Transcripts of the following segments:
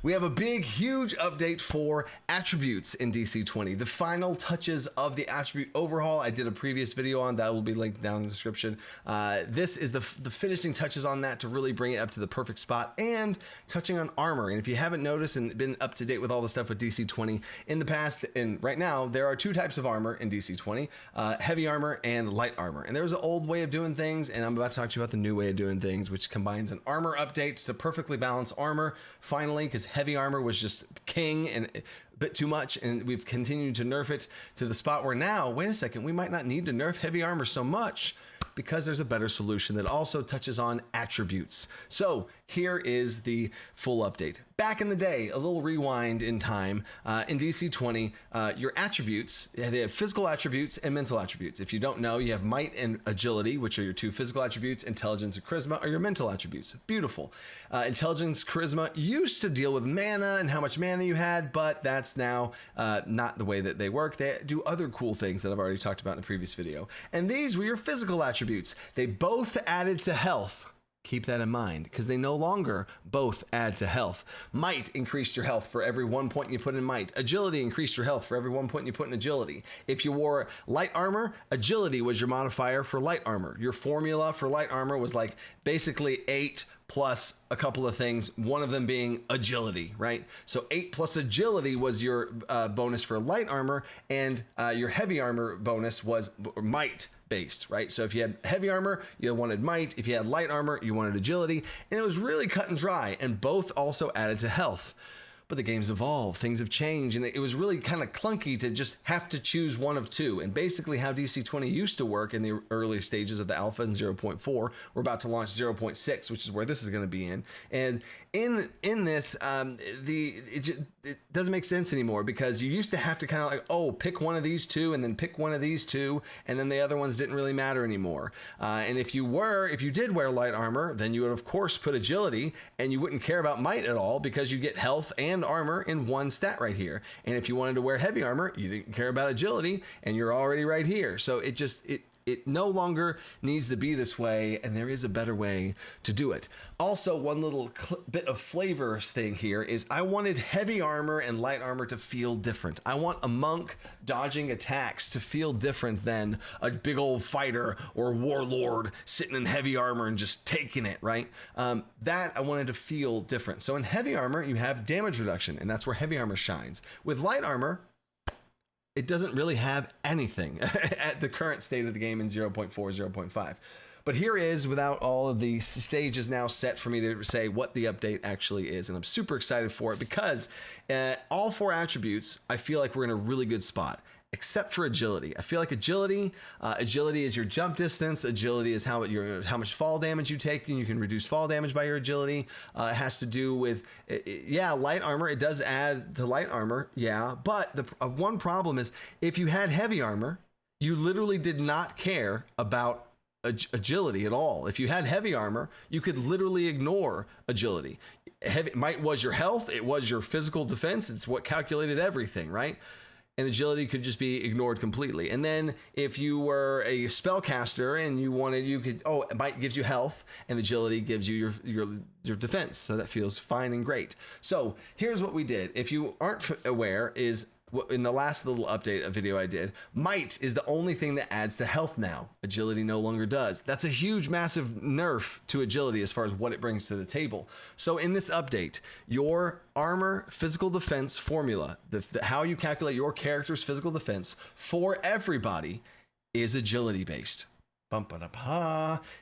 We have a big, huge update for attributes in DC20. The final touches of the attribute overhaul. I did a previous video on that. Will be linked down in the description. This is the finishing touches on that to really bring it up to the perfect spot, and touching on armor. And if you haven't noticed and been up to date with all the stuff with DC20 in the past and right now, there are two types of armor in DC20, heavy armor and light armor. And there was an old way of doing things, and I'm about to talk to you about the new way of doing things, which combines an armor update to perfectly balance armor finally, because heavy armor was just king and a bit too much, and we've continued to nerf it to the spot where now, wait a second, we might not need to nerf heavy armor so much because there's a better solution that also touches on attributes. So here is the full update. Back in the day, a little rewind in time, in DC20, your attributes, they have physical attributes and mental attributes. If you don't know, you have might and agility, which are your two physical attributes. Intelligence and charisma are your mental attributes. Beautiful. Intelligence, charisma used to deal with mana and how much mana you had, but that's now not the way that they work. They do other cool things that I've already talked about in the previous video. And these were your physical attributes. They both added to health. Keep that in mind, because they no longer both add to health. Might increased your health for every 1 point you put in might. Agility increased your health for every 1 point you put in agility. If you wore light armor, agility was your modifier for light armor. Your formula for light armor was like basically 8 plus a couple of things, one of them being agility, right? So 8 plus agility was your bonus for light armor, and your heavy armor bonus was might based, right? So if you had heavy armor, you wanted might. If you had light armor, you wanted agility. And it was really cut and dry, and both also added to health. But the game's evolved, things have changed, and it was really kind of clunky to just have to choose one of two. And basically how DC20 used to work in the early stages of the alpha in 0.4, we're about to launch 0.6, which is where this is going to be in. And in this, it doesn't make sense anymore, because you used to have to kind of like, oh, pick one of these two and then pick one of these two, and then the other ones didn't really matter anymore. And if you did wear light armor, then you would of course put agility, and you wouldn't care about might at all, because you get health and armor in one stat right here. And if you wanted to wear heavy armor, you didn't care about agility, and you're already right here. So it no longer needs to be this way, and there is a better way to do it. Also, one little bit of flavor thing here is I wanted heavy armor and light armor to feel different. I want a monk dodging attacks to feel different than a big old fighter or warlord sitting in heavy armor and just taking it, right? That I wanted to feel different. So in heavy armor, you have damage reduction, and that's where heavy armor shines. With light armor, it doesn't really have anything at the current state of the game in 0.4, 0.5. But here is, without all of the stages now set for me to say what the update actually is. And I'm super excited for it, because all 4 attributes, I feel like we're in a really good spot, except for agility. I feel like agility is your jump distance. Agility is how much fall damage you take, and you can reduce fall damage by your agility. It has to do with, light armor. It does add to light armor, yeah. But the one problem is, if you had heavy armor, you literally did not care about agility at all. If you had heavy armor, you could literally ignore agility. Might was your health. It was your physical defense. It's what calculated everything, right? And agility could just be ignored completely. And then if you were a spellcaster and might gives you health, and agility gives you your defense. So that feels fine and great. So here's what we did. If you aren't aware, is in the last little update video I did, might is the only thing that adds to health now. Agility no longer does. That's a huge, massive nerf to agility as far as what it brings to the table. So in this update, your armor physical defense formula, how you calculate your character's physical defense for everybody, is agility based.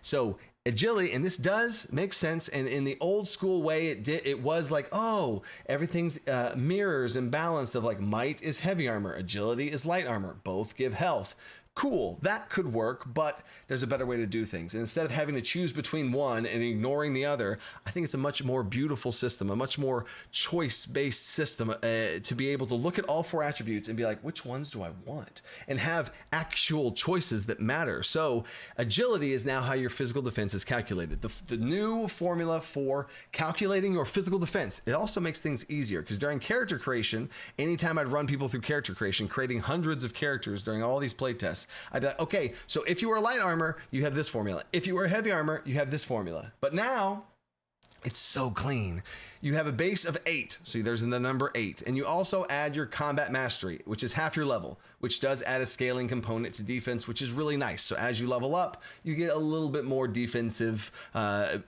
So agility, and this does make sense, and in the old school way it was like, oh, everything's mirrors and balanced, of like might is heavy armor, agility is light armor, both give health. Cool, that could work, but there's a better way to do things. And instead of having to choose between one and ignoring the other, I think it's a much more beautiful system, a much more choice-based system, to be able to look at all 4 attributes and be like, which ones do I want? And have actual choices that matter. So agility is now how your physical defense is calculated. The new formula for calculating your physical defense, it also makes things easier, because during character creation, anytime I'd run people through character creation, creating hundreds of characters during all these playtests, I'd be like, okay, so if you were light armor, you have this formula. If you were heavy armor, you have this formula. But now It's so clean. You have a base of 8, so there's the number 8, and you also add your combat mastery, which is half your level, which does add a scaling component to defense, which is really nice. So as you level up, you get a little bit more defensive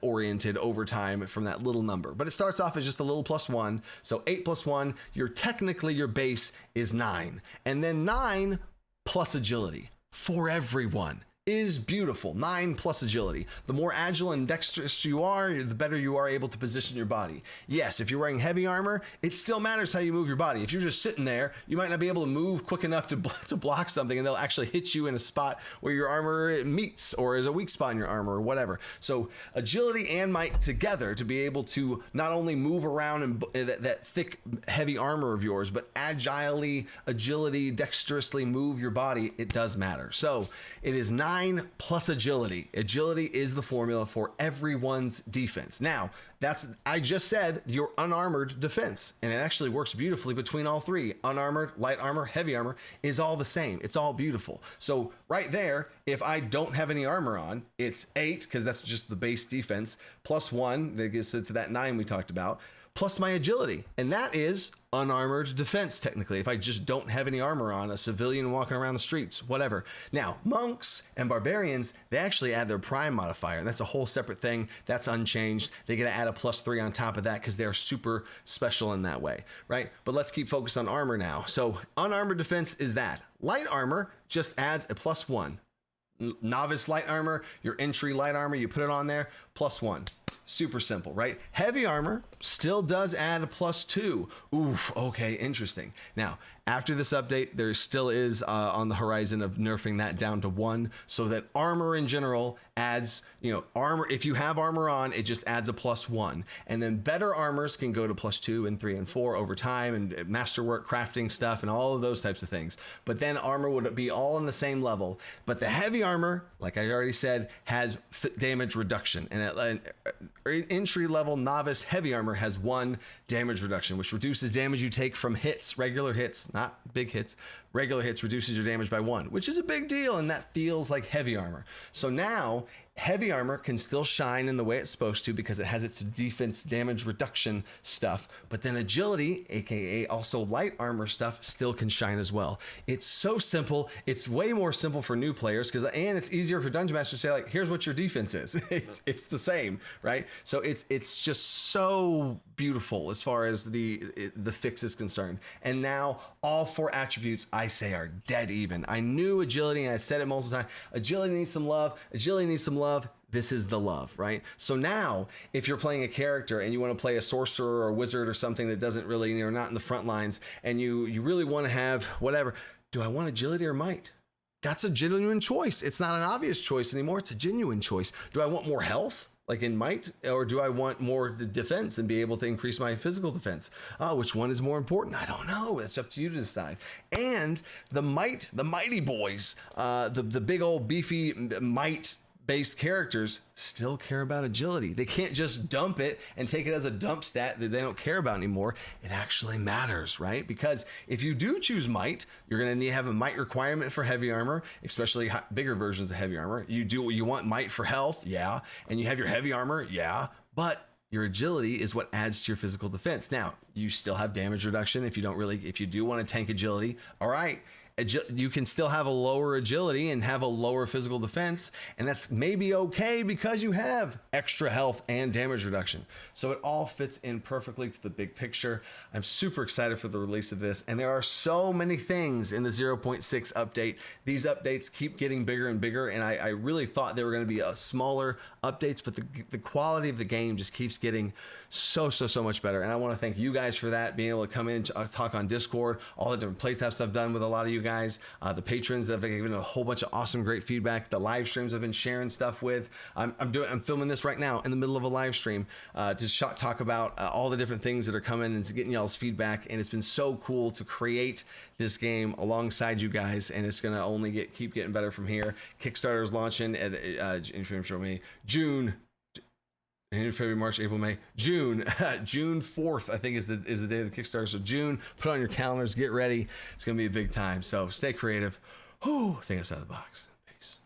oriented over time from that little number. But it starts off as just a little +1, so 8 + 1, your base is 9, and then 9 plus agility for everyone is beautiful. 9 plus agility. The more agile and dexterous you are, the better you are able to position your body. Yes, if you're wearing heavy armor, it still matters how you move your body. If you're just sitting there, you might not be able to move quick enough to block something, and they'll actually hit you in a spot where your armor meets or is a weak spot in your armor or whatever. So agility and might together to be able to not only move around in that thick, heavy armor of yours, but agility, dexterously move your body, it does matter. So it is 9 plus agility. Agility is the formula for everyone's defense. Now, I just said your unarmored defense, and it actually works beautifully between all three. Unarmored, light armor, heavy armor is all the same. It's all beautiful. So right there, if I don't have any armor on, it's 8, because that's just the base defense, +1, that gets to that 9 we talked about, plus my agility, and that is unarmored defense, technically, if I just don't have any armor on, a civilian walking around the streets, whatever. Now, monks and barbarians, they actually add their prime modifier, and that's a whole separate thing. That's unchanged. They get to add a +3 on top of that because they're super special in that way, right? But let's keep focused on armor now. So unarmored defense is that. Light armor just adds a +1. Novice light armor, your entry light armor, you put it on there, +1. Super simple, right? Heavy armor still does add a +2. Oof, okay, interesting. Now, after this update, there still is on the horizon of nerfing that down to 1, so that armor in general adds, armor. If you have armor on, it just adds a +1. And then better armors can go to +2 and 3 and 4 over time, and masterwork crafting stuff and all of those types of things. But then armor would be all on the same level. But the heavy armor, like I already said, has damage reduction. And entry level novice heavy armor has 1 damage reduction, which reduces damage you take from hits, regular hits, not big hits. Regular hits reduces your damage by 1, which is a big deal, and that feels like heavy armor. So now heavy armor can still shine in the way it's supposed to because it has its defense damage reduction stuff, but then agility, aka also light armor stuff, still can shine as well. It's so simple. It's way more simple for new players and it's easier for dungeon masters to say, like, here's what your defense is. It's the same, right? So it's just so beautiful as far as the fix is concerned. And now all 4 attributes I say are dead even. I knew agility, and I said it multiple times. Agility needs some love. Agility needs some love. This is the love, right? So now, if you're playing a character and you want to play a sorcerer or a wizard or something that doesn't really, not in the front lines, and you really want to have whatever, do I want agility or might? That's a genuine choice. It's not an obvious choice anymore. It's a genuine choice. Do I want more health, like in might, or do I want more defense and be able to increase my physical defense? Which one is more important? I don't know. It's up to you to decide. And the mighty boys, the big old beefy might based characters still care about agility. They can't just dump it and take it as a dump stat that they don't care about anymore. It actually matters, right? Because if you do choose might, you're going to need to have a might requirement for heavy armor, especially bigger versions of heavy armor. You want might for health, yeah, and you have your heavy armor, yeah, but your agility is what adds to your physical defense. Now, you still have damage reduction if you do want to tank agility. All right, you can still have a lower agility and have a lower physical defense, and that's maybe okay because you have extra health and damage reduction. So it all fits in perfectly to the big picture. I'm super excited for the release of this, and there are so many things in the 0.6 update. These updates keep getting bigger and bigger, and I really thought they were going to be smaller updates, but the quality of the game just keeps getting so much better. And I want to thank you guys for that, being able to come in and talk on Discord, all the different play tests I've done with a lot of you guys, the patrons that have given a whole bunch of awesome, great feedback, the live streams I've been sharing stuff with. I'm filming this right now in the middle of a live stream to talk about all the different things that are coming and to getting y'all's feedback. And it's been so cool to create this game alongside you guys, and it's going to only keep getting better from here. Kickstarter is launching at June. February, March, April, May, June. June 4th, I think, is the day of the Kickstarter. So June, put on your calendars, get ready. It's going to be a big time. So stay creative. Think outside the box.